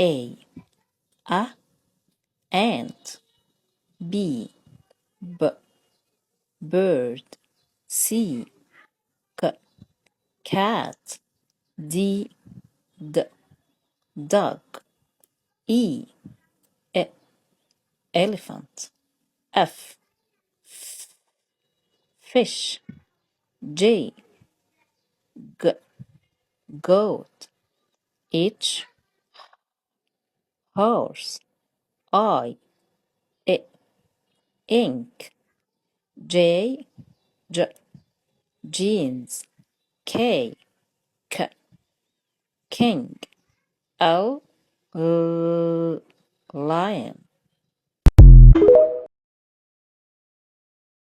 A ant. B bird. C cat. D dog. E elephant. F fish. J goat. H horse. I ink. J jeans. K king. L lion.